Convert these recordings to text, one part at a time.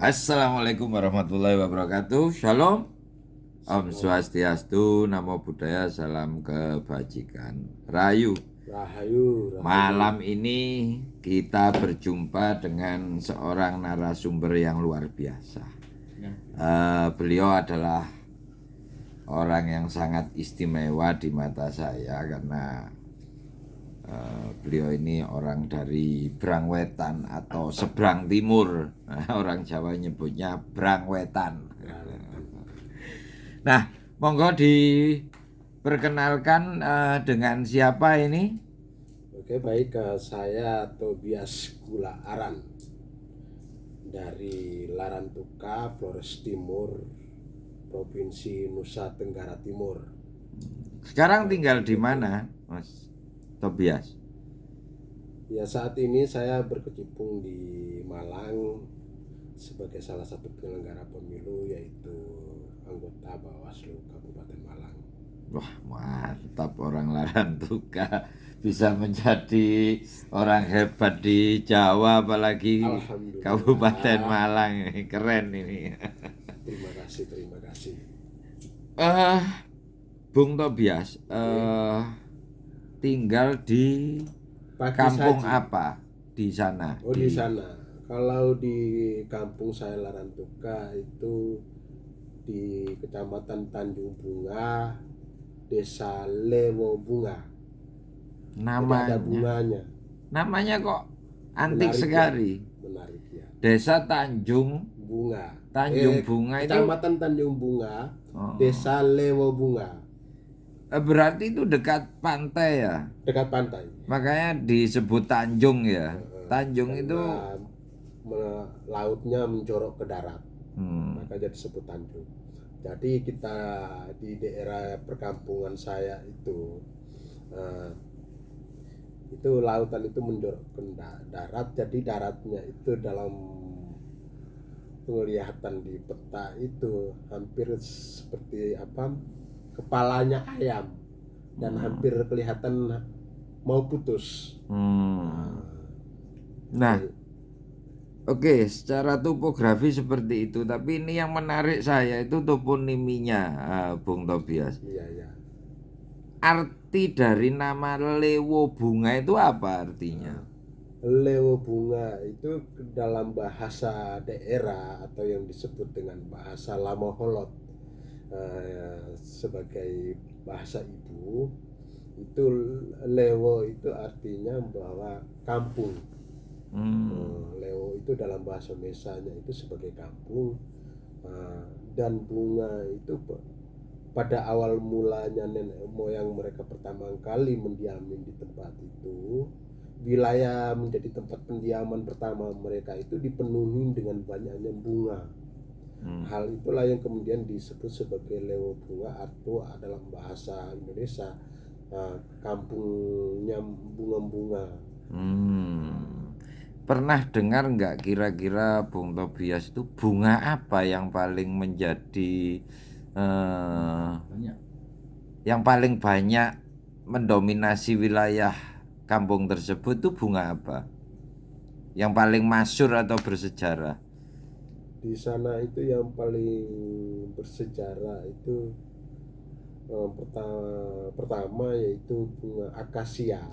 Assalamualaikum warahmatullahi wabarakatuh. Shalom. Om Swastiastu, Namo Buddhaya, salam kebajikan. Rayu. Rahayu, Malam ini kita berjumpa dengan seorang narasumber yang luar biasa. Beliau adalah orang yang sangat istimewa di mata saya karena beliau ini orang dari Brangwetan atau seberang timur. Orang Jawa nyebutnya Brangwetan. Nah, monggo diperkenalkan dengan siapa ini? Oke, baik, saya Tobias Gula Aran dari Larantuka, Flores Timur, Provinsi Nusa Tenggara Timur. Sekarang tinggal di mana, Mas Tobias? Ya, saat ini saya berkecimpung di Malang sebagai salah satu penyelenggara pemilu, yaitu anggota Bawaslu Kabupaten Malang. Wah, mantap, orang Larantuka bisa menjadi orang hebat di Jawa, apalagi Alhamdulillah. Kabupaten Malang. Keren ini. Terima kasih. Bung Tobias, tinggal di Pagi kampung Saji. apa di sana? Oh, di sana. Kalau di kampung saya Larantuka itu di Kecamatan Tanjung Bunga, Desa Lewo Bunga. Jadi ada bunganya. Namanya kok antik Menarik, sekali. Menarik ya. Desa Tanjung Bunga. Bunga itu Kecamatan Tanjung Bunga, Desa Lewo Bunga. berarti itu dekat pantai ya. Dekat pantai. Makanya disebut Tanjung ya. Tanjung itu lautnya menjorok ke darat. Makanya disebut Tanjung. Jadi kita di daerah perkampungan saya itu lautan itu menjorok ke darat. Jadi daratnya itu dalam penglihatan di peta itu hampir seperti kepalanya ayam dan hampir kelihatan mau putus. Nah, oke, secara topografi seperti itu, tapi ini yang menarik saya itu toponiminya, Bung Tobias. Iya. Arti dari nama Lewo Bunga itu apa artinya? Lewo Bunga itu dalam bahasa daerah atau yang disebut dengan bahasa Lamoholot sebagai bahasa ibu, itu Lewo itu artinya bahwa kampung. Lewo itu dalam bahasa Mesanya itu sebagai kampung, dan bunga itu pada awal mulanya nenek moyang mereka pertama kali mendiami di tempat itu, wilayah menjadi tempat pendiaman pertama mereka itu dipenuhi dengan banyaknya bunga. Hal itulah yang kemudian disebut sebagai Lewo Bunga, atau dalam bahasa Indonesia kampungnya bunga-bunga. Pernah dengar nggak kira-kira Bung Tobias itu bunga apa yang paling menjadi yang paling banyak mendominasi wilayah kampung tersebut itu bunga apa? Yang paling masyhur atau bersejarah? Di sana itu yang paling bersejarah itu pertama yaitu bunga akasia.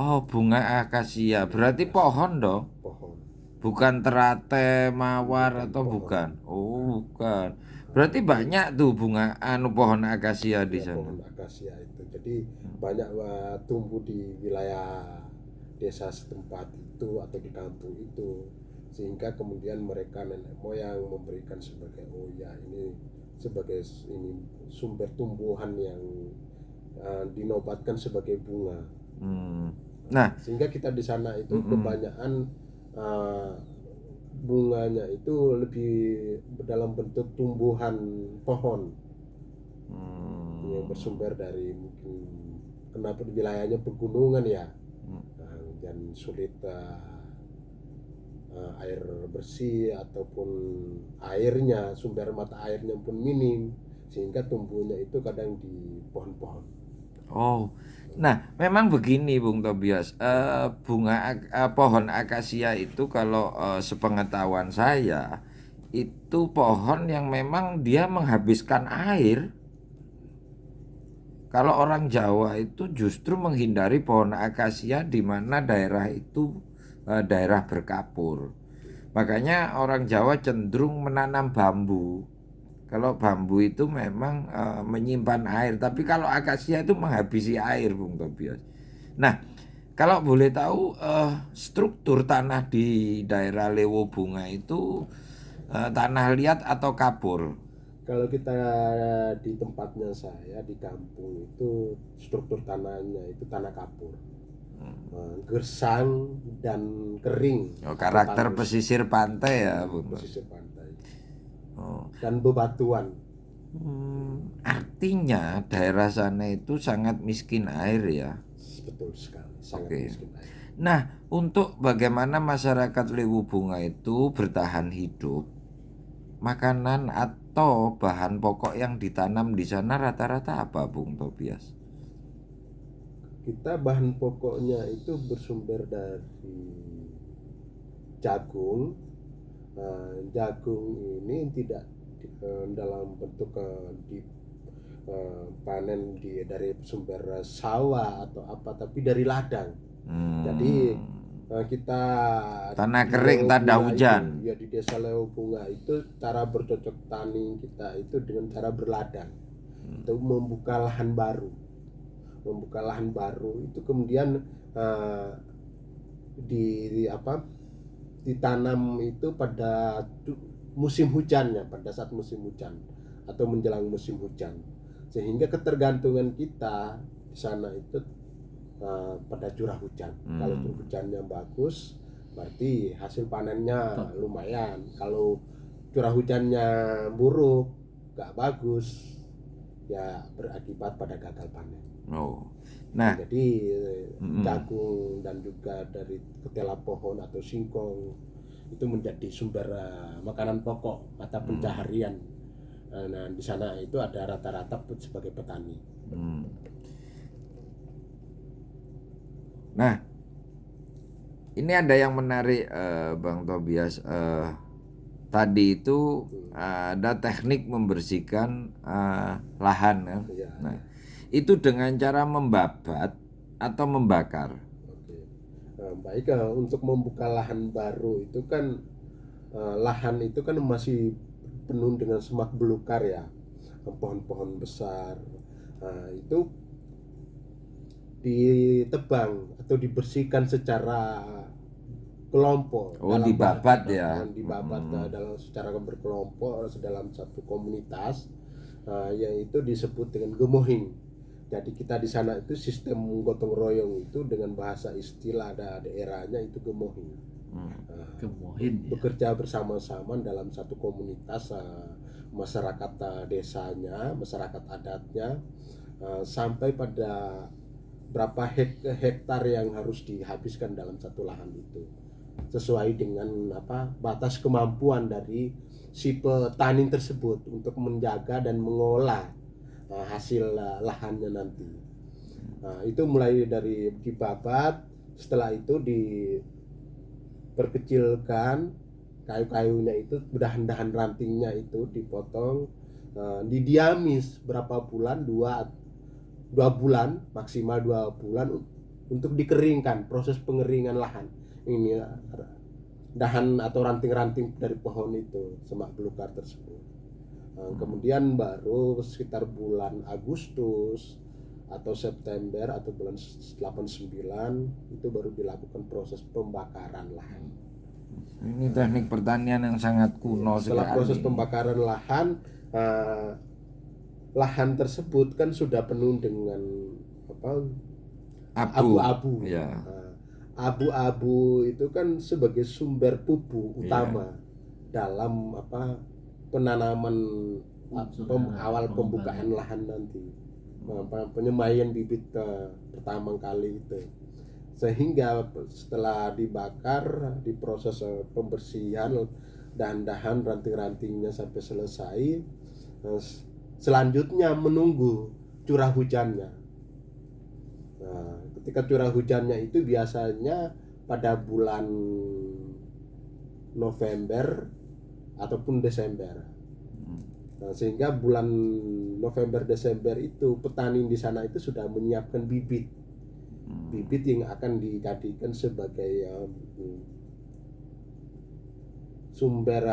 Oh, bunga akasia. Berarti pohon dong? Pohon. Bukan teratai, mawar atau pohon. bukan? Oh, bukan. Berarti banyak tuh bunga pohon akasia di sana. Pohon akasia itu. Jadi banyak tumbuh di wilayah desa setempat itu atau di kampung itu, sehingga kemudian mereka nenek moyang memberikan sebagai ini sebagai sumber tumbuhan yang dinobatkan sebagai bunga. Nah, sehingga kita di sana itu kebanyakan bunganya itu lebih dalam bentuk tumbuhan pohon yang bersumber dari mungkin kenapa wilayahnya pegunungan ya, dan sulit air bersih ataupun airnya, sumber mata airnya pun minim, sehingga tumbuhnya itu kadang di pohon-pohon. Oh, nah memang begini Bung Tobias, pohon akasia itu kalau sepengetahuan saya itu pohon yang memang dia menghabiskan air. Kalau orang Jawa itu justru menghindari pohon akasia di mana daerah itu daerah berkapur. Makanya orang Jawa cenderung menanam bambu. Kalau bambu itu memang menyimpan air, tapi kalau akasia itu menghabisi air, Bung Tobias. Nah, kalau boleh tahu struktur tanah di daerah Lewo Bunga itu tanah liat atau kapur? Kalau kita di tempatnya saya di kampung itu struktur tanahnya itu tanah kapur, gersang dan kering. Oh, atau karakter tandus. pesisir pantai ya, Bung. Pesisir pantai Oh. dan bebatuan. Artinya daerah sana itu sangat miskin air ya. Betul sekali, sangat Oke. miskin air. Nah, untuk bagaimana masyarakat Lewu Bunga itu bertahan hidup, makanan atau bahan pokok yang ditanam di sana rata-rata apa, Bung Tobias? Kita bahan pokoknya itu bersumber dari jagung. Jagung ini tidak dalam bentuk panen dari sumber sawah atau apa, tapi dari ladang. Jadi kita Tanah di kering, Lewo tanda Bunga hujan. itu, ya di desa Lewo Bunga itu cara bercocok tani kita itu dengan cara berladang. Itu membuka lahan baru. Membuka lahan baru itu kemudian ditanam itu pada musim hujannya, pada saat musim hujan atau menjelang musim hujan, sehingga ketergantungan kita di sana itu pada curah hujan. Kalau curah hujannya bagus, berarti hasil panennya lumayan. Kalau curah hujannya buruk, gak bagus, ya berakibat pada gagal panen. Oh. Nah, jadi jagung dan juga dari ketela pohon atau singkong itu menjadi sumber makanan pokok, mata pencaharian. Nah, di sana itu ada rata-rata sebagai petani. Nah, ini ada yang menarik, Bang Tobias. Tadi itu ada teknik membersihkan lahan kan? Ya, Nah, itu dengan cara membabat atau membakar. oke. Baik, untuk membuka lahan baru itu kan lahan itu kan masih penuh dengan semak belukar ya, pohon-pohon besar. Itu ditebang atau dibersihkan secara kelompok. Oh, dibabat ya. Dibabat dalam secara berkelompok dalam satu komunitas, yaitu disebut dengan gemohing. Jadi kita di sana itu sistem gotong royong itu dengan bahasa istilah daerahnya itu gemohing. Gemohin ya. Bekerja bersama-sama dalam satu komunitas, masyarakat desanya, masyarakat adatnya, sampai pada berapa hektar yang harus dihabiskan dalam satu lahan itu, sesuai dengan batas kemampuan dari si petani tersebut untuk menjaga dan mengolah hasil lahannya nanti. Itu mulai dari dibabat, setelah itu diperkecilkan kayu-kayunya itu, dahan-dahan rantingnya itu dipotong, didiamis berapa bulan, dua bulan, maksimal 2 bulan untuk dikeringkan, proses pengeringan lahan. Ini dahan atau ranting-ranting dari pohon itu, semak belukar tersebut. Kemudian baru sekitar bulan Agustus atau September atau bulan 89 itu baru dilakukan proses pembakaran lahan. Ini teknik pertanian yang sangat kuno Setelah sekali. proses pembakaran lahan, lahan tersebut kan sudah penuh dengan abu-abu. Ya. Abu-abu itu kan sebagai sumber pupuk utama dalam penanaman awal pembukaan lahan nanti, penyemaian bibit pertama kali itu. Sehingga setelah dibakar, diproses pembersihan dahan-dahan ranting-rantingnya sampai selesai, selanjutnya menunggu curah hujannya. Nah, ketika curah hujannya itu biasanya pada bulan November ataupun Desember. Nah, sehingga bulan November Desember itu petani di sana itu sudah menyiapkan bibit yang akan dijadikan sebagai sumber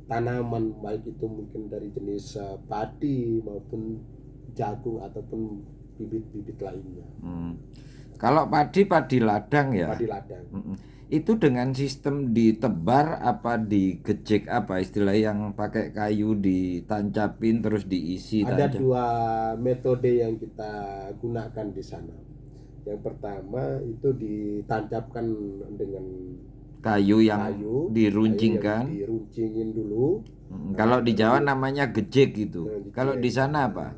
tanaman, baik itu mungkin dari jenis padi maupun jagung ataupun bibit-bibit lainnya. Kalau padi ladang ya. Padi ladang. Itu dengan sistem ditebar apa digejek, apa istilah yang pakai kayu ditancapin terus diisi? Ada dua metode yang kita gunakan di sana. Yang pertama itu ditancapkan dengan kayu yang diruncingkan. Diruncingin dulu. Kalau di Jawa namanya gejek gitu. Kalau di sana apa?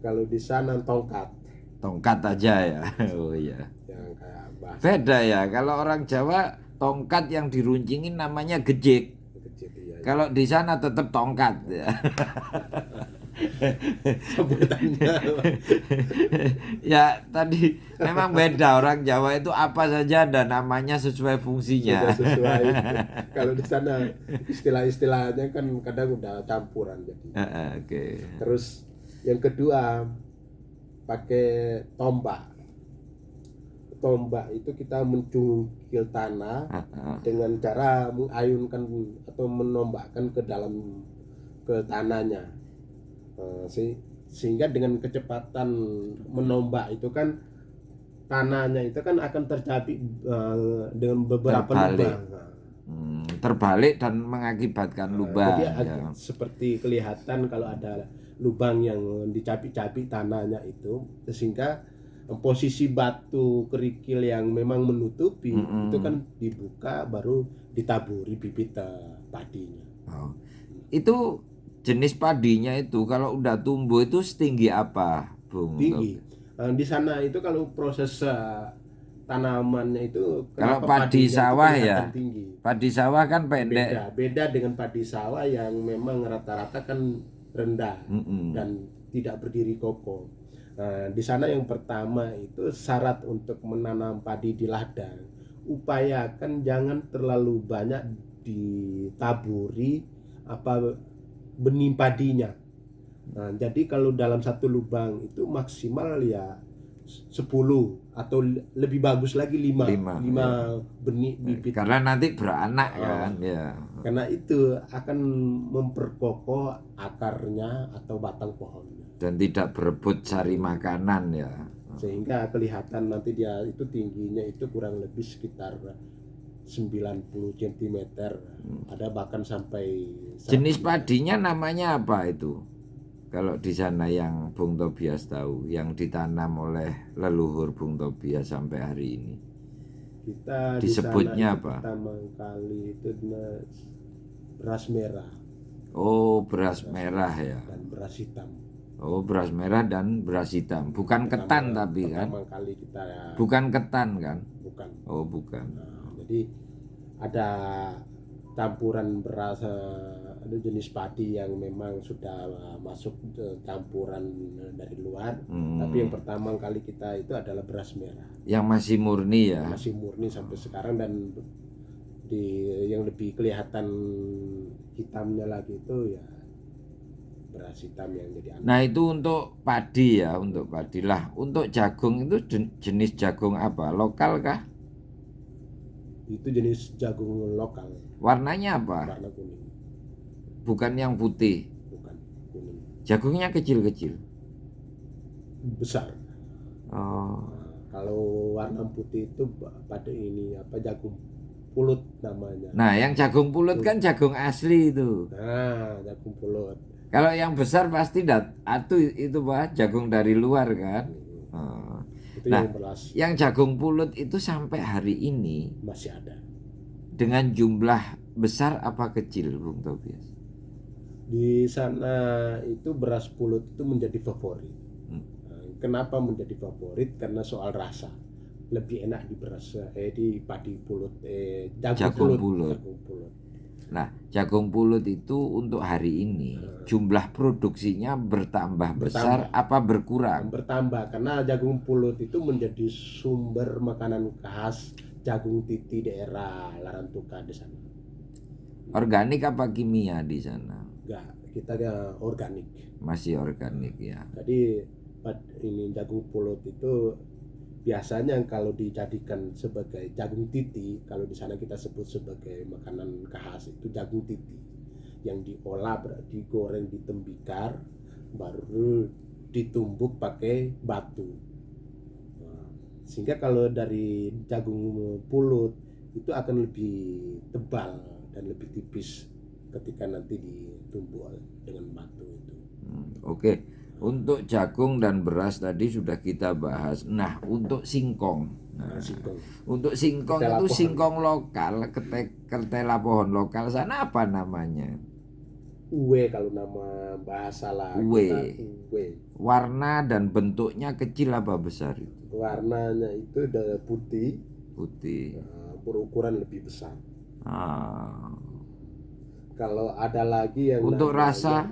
Kalau di sana tongkat. Tongkat aja ya. Oh iya. Yang kayak bahasa. Beda ya. Kalau orang Jawa tongkat yang diruncingin namanya gejek. Iya. Kalau di sana tetap tongkat ya. Sebutannya. Ya tadi memang beda, orang Jawa itu apa saja ada namanya sesuai fungsinya. Sudah sesuai. Kalau di sana istilah-istilahnya kan kadang udah campuran jadi. Okay. Terus yang kedua pakai tombak. Tombak itu kita mencungkil tanah dengan cara mengayunkan atau menombakkan ke dalam ke tanahnya. Sehingga dengan kecepatan menombak itu kan tanahnya itu kan akan tercapit dengan beberapa lubang. Terbalik dan mengakibatkan lubang. Jadi seperti kelihatan kalau ada lubang yang dicapik-capik tanahnya itu, sehingga posisi batu kerikil yang memang menutupi itu kan dibuka baru ditaburi bibit padinya. Itu jenis padinya itu kalau udah tumbuh itu setinggi apa, Bung? Tinggi. Di sana itu kalau proses tanamannya itu kalau padi sawah ya tinggi. Padi sawah kan pendek. Beda dengan padi sawah yang memang rata-rata kan rendah dan tidak berdiri kokoh. Nah, di sana yang pertama itu syarat untuk menanam padi di ladang, upayakan jangan terlalu banyak ditaburi benih padinya. Nah, jadi kalau dalam satu lubang itu maksimal ya 10 atau lebih bagus lagi 5 benih bibit. Karena nanti beranak kan ya. Karena itu akan memperkokoh akarnya atau batang pohonnya. Dan tidak berebut cari makanan ya. Sehingga kelihatan nanti dia itu tingginya itu kurang lebih sekitar 90 cm. Ada bahkan sampai jenis padinya namanya apa itu? Kalau di sana yang Bung Tobias tahu, yang ditanam oleh leluhur Bung Tobias sampai hari ini. Kita disebutnya di sana apa? Pertama kali itu beras merah. Oh, beras merah ya. Dan beras hitam. Oh, beras merah dan beras hitam. Bukan ketan tapi kan? Pertama kali kita bukan ketan kan? Bukan. Oh, bukan. Nah, jadi ada campuran beras, ada jenis padi yang memang sudah masuk campuran dari luar. Tapi yang pertama kali kita itu adalah beras merah. Yang masih murni ya? Masih murni sampai sekarang, dan yang lebih kelihatan hitamnya lagi itu ya beras hitam yang jadi anak. Nah itu untuk padi ya, untuk padi lah. Untuk jagung itu jenis jagung apa? Lokal kah? Itu jenis jagung lokal. Warnanya apa? Warna kuning. Bukan yang putih. Bukan, kuning. Jagungnya kecil-kecil. Besar. Oh. Nah, kalau warna putih itu pada ini jagung pulut namanya. Nah, yang jagung pulut kan jagung asli itu. Nah, jagung pulut. Kalau yang besar pasti itu Pak, jagung dari luar kan. Itu nah, yang jagung pulut itu sampai hari ini masih ada. Dengan jumlah besar apa kecil, Bung Tobias? Di sana itu beras pulut itu menjadi favorit. Kenapa menjadi favorit? Karena soal rasa. Lebih enak di beras di padi pulut, jagung pulut. Nah, jagung pulut itu untuk hari ini jumlah produksinya bertambah besar apa berkurang? Bertambah, karena jagung pulut itu menjadi sumber makanan khas jagung titi daerah Larantuka di sana. Organik apa kimia di sana? Enggak, kita organik. Masih organik ya. Jadi ini jagung pulut itu biasanya kalau dijadikan sebagai jagung titi, kalau di sana kita sebut sebagai makanan khas itu jagung titi yang diolah, digoreng di tembikar, baru ditumbuk pakai batu. Nah, sehingga kalau dari jagung pulut itu akan lebih tebal dan lebih tipis ketika nanti ditumbuk dengan batu itu. Oke. Untuk jagung dan beras tadi sudah kita bahas. Nah, untuk singkong. Singkong. Untuk singkong Ketela itu pohon. singkong lokal, ketela pohon lokal sana apa namanya? Uwe kalau nama bahasa lah. Uwe. Uwe. Warna dan bentuknya kecil apa besar itu? Warnanya itu udah putih, Putih. berukuran lebih besar. Ah. Kalau ada lagi yang Untuk namanya rasa?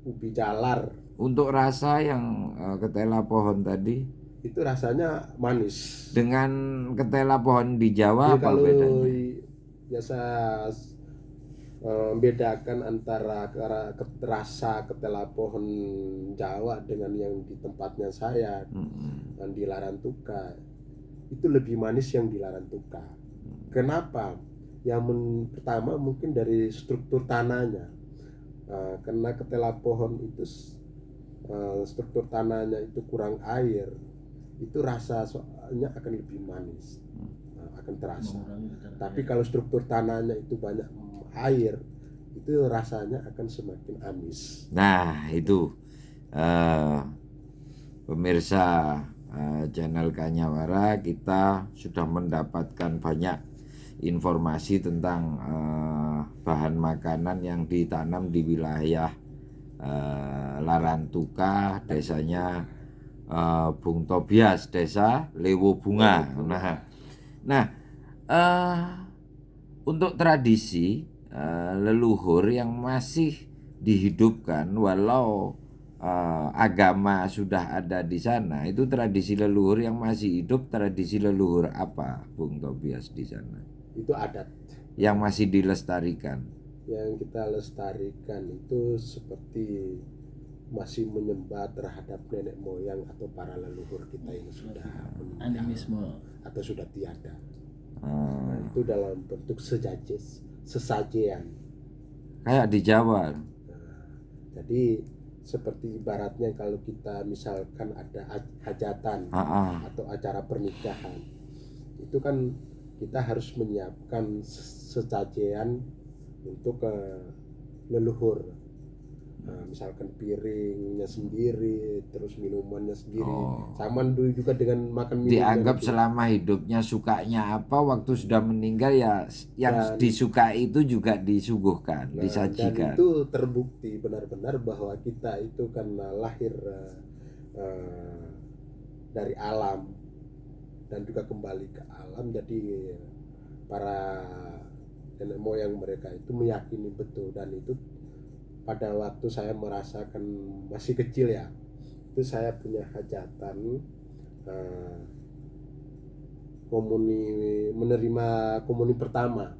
ubi jalar, Untuk rasa yang ketela pohon tadi itu rasanya manis. dengan ketela pohon di Jawa Jadi apa kalau bedanya? biasa membedakan antara rasa ketela pohon Jawa dengan yang di tempatnya saya, yang di Larantuka, itu lebih manis yang di Larantuka. Kenapa? Yang pertama mungkin dari struktur tanahnya. Karena ketela pohon itu struktur tanahnya itu kurang air, itu rasa soalnya akan lebih manis, akan terasa. Tapi kalau struktur tanahnya itu banyak air, itu rasanya akan semakin amis. Nah itu pemirsa channel Kanyawara, kita sudah mendapatkan banyak informasi tentang bahan makanan yang ditanam di wilayah Larantuka, desanya Bung Tobias, desa Lewo Bunga. Nah, untuk tradisi leluhur yang masih dihidupkan walau agama sudah ada di sana, itu tradisi leluhur yang masih hidup, tradisi leluhur apa, Bung Tobias, di sana? Itu adat yang masih dilestarikan. Yang kita lestarikan itu seperti masih menyembah terhadap nenek moyang atau para leluhur kita yang sudah meninggal animisme atau sudah tiada. Nah, itu dalam bentuk sesajian. Kayak di Jawa. Jadi seperti ibaratnya kalau kita misalkan ada hajatan atau acara pernikahan, itu kan kita harus menyiapkan sesajian untuk leluhur. Misalkan piringnya sendiri, terus minumannya sendiri, sama juga dengan makan minum. Dianggap selama hidupnya sukanya apa, waktu sudah meninggal ya yang disukai itu juga disuguhkan, disajikan. Dan itu terbukti benar-benar bahwa kita itu karena lahir dari alam dan juga kembali ke alam, jadi para nenek moyang mereka itu meyakini betul. Dan itu pada waktu saya merasakan masih kecil ya, itu saya punya hajatan menerima komuni pertama.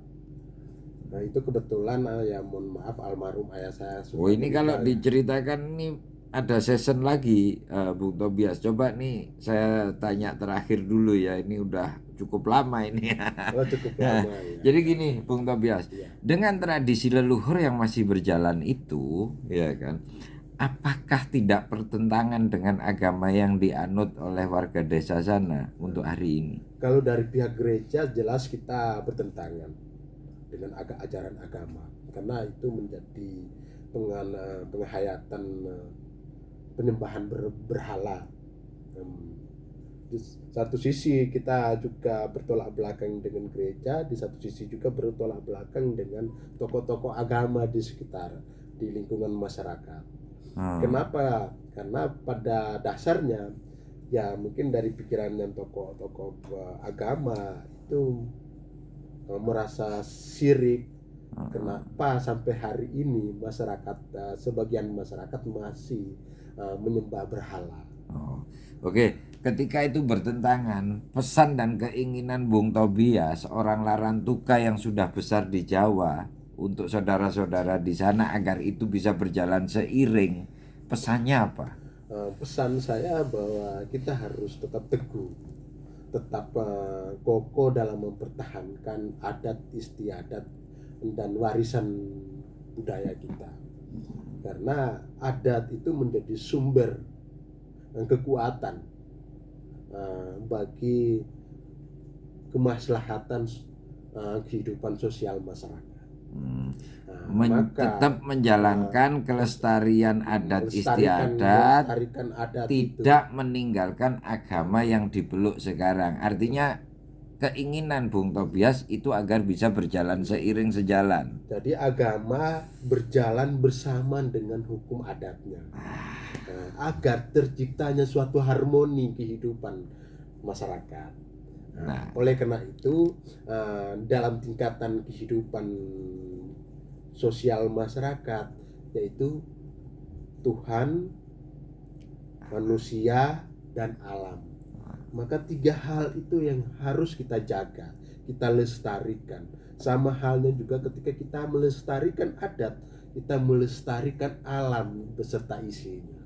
Nah itu kebetulan ya mohon maaf almarhum ayah saya. Ini kalau diceritakan ini ada season lagi, Bung Tobias. Coba nih saya tanya terakhir dulu ya, ini udah cukup lama ini. Cukup lama ya. Jadi gini Bung Tobias, dengan tradisi leluhur yang masih berjalan itu, ya kan, apakah tidak bertentangan dengan agama yang dianut oleh warga desa sana untuk hari ini? Kalau dari pihak gereja jelas kita bertentangan dengan ajaran agama, karena itu menjadi penghayatan penyembahan berhala. Di satu sisi kita juga bertolak belakang dengan gereja, di satu sisi juga bertolak belakang dengan tokoh-tokoh agama di sekitar, di lingkungan masyarakat. Kenapa? Karena pada dasarnya ya mungkin dari pikirannya tokoh-tokoh agama itu merasa syirik. Kenapa sampai hari ini masyarakat, sebagian masyarakat masih menyembah berhala. Oke. Ketika itu bertentangan, pesan dan keinginan Bung Tobias, orang Larantuka yang sudah besar di Jawa, untuk saudara-saudara di sana agar itu bisa berjalan seiring? Pesannya apa? Pesan saya bahwa kita harus tetap teguh, tetap kokoh dalam mempertahankan adat istiadat dan warisan budaya kita. Karena adat itu menjadi sumber kekuatan bagi kemaslahatan kehidupan sosial masyarakat. Tetap menjalankan kelestarian adat istiadat, tidak meninggalkan agama yang dipeluk sekarang. Artinya keinginan Bung Tobias itu agar bisa berjalan seiring sejalan. Jadi agama berjalan bersamaan dengan hukum adatnya, agar terciptanya suatu harmoni kehidupan masyarakat. Oleh karena itu dalam tingkatan kehidupan sosial masyarakat, yaitu Tuhan, manusia, dan alam, maka 3 hal itu yang harus kita jaga, kita lestarikan. Sama halnya juga ketika kita melestarikan adat, kita melestarikan alam beserta isinya,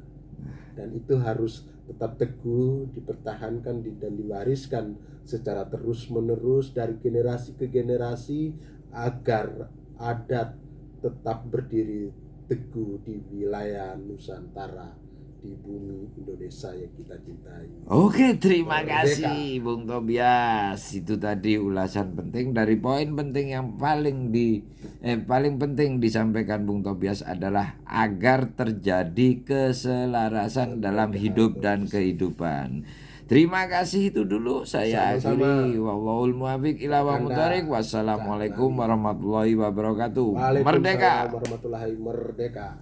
dan itu harus tetap teguh, dipertahankan dan diwariskan secara terus-menerus dari generasi ke generasi agar adat tetap berdiri teguh di wilayah Nusantara, di bumi Indonesia yang kita cintai. Oke, terima kasih Bung Tobias. Itu tadi ulasan penting dari poin penting yang paling penting disampaikan Bung Tobias adalah agar terjadi keselarasan dalam hidup dan kehidupan. Terima kasih, itu dulu saya akhiri. Wallahul muwaffiq ila aqwamit thoriq. Wassalamualaikum warahmatullahi wabarakatuh. Waalaikumsalam Merdeka. warahmatullahi merdeka.